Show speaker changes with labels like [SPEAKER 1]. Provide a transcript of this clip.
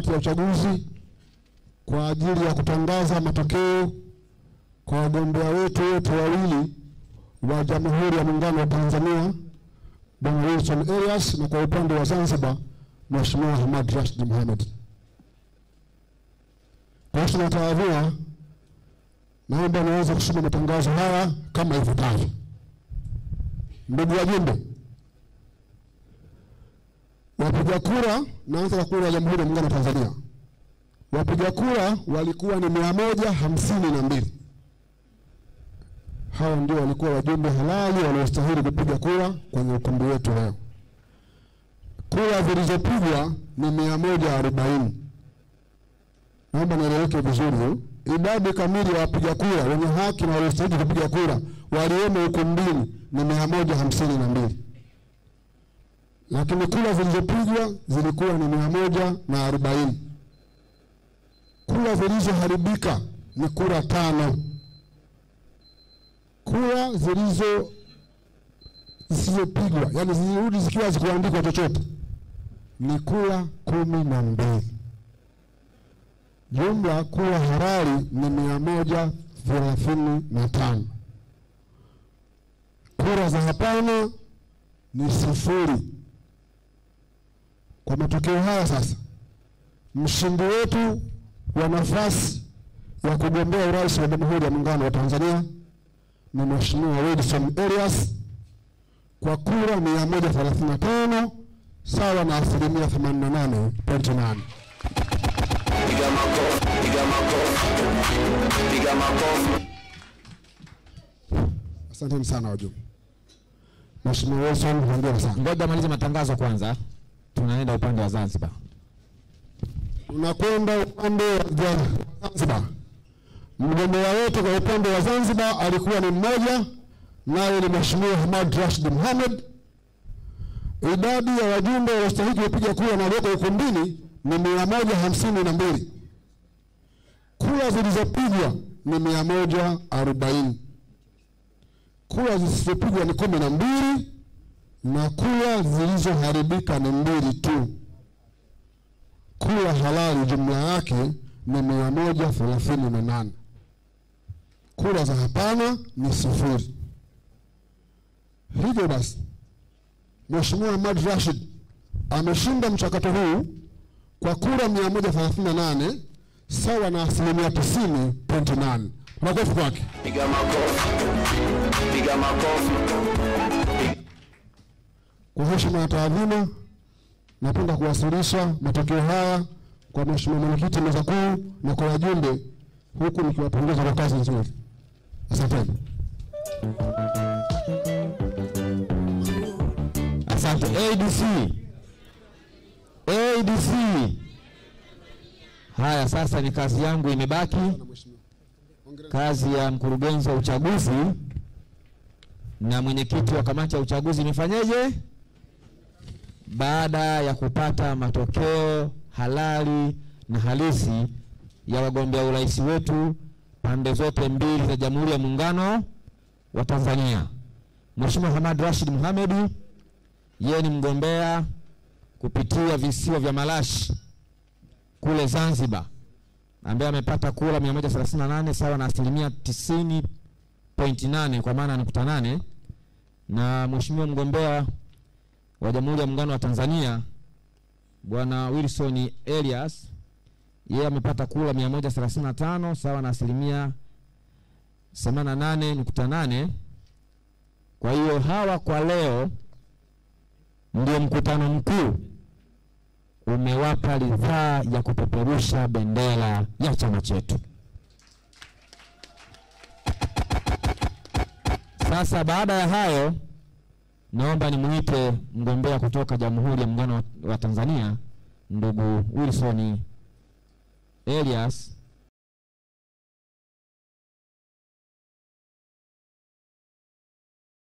[SPEAKER 1] kamati ya uchaguzi kwa ajili ya kutangaza matokeo kwa wagombea wetu wote wawili wa Jamhuri ya Muungano wa Tanzania, Bwana Wilson Elias, na kwa upande wa Zanzibar Mheshimiwa Hamad Rashid Mohamed. Kwa hiyo tunatarajiwa, naomba niweze kusoma matangazo haya kama ifuatavyo. Ndugu wajumbe, wapiga kura, naanza kwa kura ya Jamhuri ya Muungano wa Tanzania. Wapiga kura walikuwa ni 152. Hawa ndio walikuwa wajumbe halali wanaostahili kupiga kura kwenye ukumbi wetu leo. Kura zilizopigwa ni 140. Naomba nieleweke vizuri. Idadi kamili ya wapiga kura wenye haki na waliostahili kupiga kura waliomo ukumbini ni 152. Lakini kura zilizopigwa zilikuwa ni 140. Kura zilizoharibika ni kura 5. Kura zisizopigwa, yani zilirudi zikiwa zikuandikwa chochote, ni kura 12. Jumla kura halali ni 135. Kura za hapana ni 0. Kwa matokeo haya sasa, mshindi wetu wa nafasi ya kugombea urais wa Jamhuri ya Muungano wa Tanzania ni Mheshimiwa Wilson Elias kwa kura 135 sawa na 88.8%. Asante sana wajumbe. Mheshimiwa Wilson, hongera sana.
[SPEAKER 2] Ngoja malize matangazo kwanza. Tunaenda upande wa Zanzibar.
[SPEAKER 1] Tunakwenda upande wa Zanzibar. Mgombea wetu kwa upande wa Zanzibar alikuwa ni mmoja, naye ni Mheshimiwa Hamad Rashid Mohamed. Idadi ya wajumbe waliostahili kupiga kura na walioko ukumbini ni 152. Kura zilizopigwa ni 140. Kura zisizopigwa ni 12 na kura zilizoharibika ni 2 tu. Kura halali jumla yake ni 138. Kura za hapana ni 0. Hivyo basi, Mheshimiwa Hamad Rashid ameshinda mchakato huu kwa kura 138 sawa na 90.8%. Makofi kwake.
[SPEAKER 3] Piga makofi. Piga makofi.
[SPEAKER 1] Kwa heshima na taadhima, napenda kuwasilisha matokeo haya kwa Mheshimiwa Mwenyekiti meza kuu na kwa wajumbe, huku nikiwapongeza kwa kazi nzuri. Asante.
[SPEAKER 2] Asante. ADC. Haya, sasa ni kazi yangu imebaki. Kazi ya mkurugenzi wa uchaguzi na mwenyekiti wa kamati ya uchaguzi nifanyeje? Baada ya kupata matokeo halali na halisi ya wagombea urais wetu pande zote mbili za Jamhuri ya Muungano wa Tanzania. Mheshimiwa Hamad Rashid Mohamed, yeye ni mgombea kupitia visiwa vya Malashi kule Zanzibar, ambaye amepata kura 138 sawa na 90.8 kwa maana 8. Na mheshimiwa mgombea wa Jamhuri ya Muungano wa Tanzania Bwana Wilson Elias, yeye amepata kura 135 sawa na 88.8. Kwa hiyo hawa kwa leo ndio mkutano mkuu umewapa ridhaa ya kupeperusha bendera ya chama chetu. Sasa baada ya hayo, naomba nimuite mgombea kutoka Jamhuri ya Muungano wa Tanzania ndugu Wilson Elias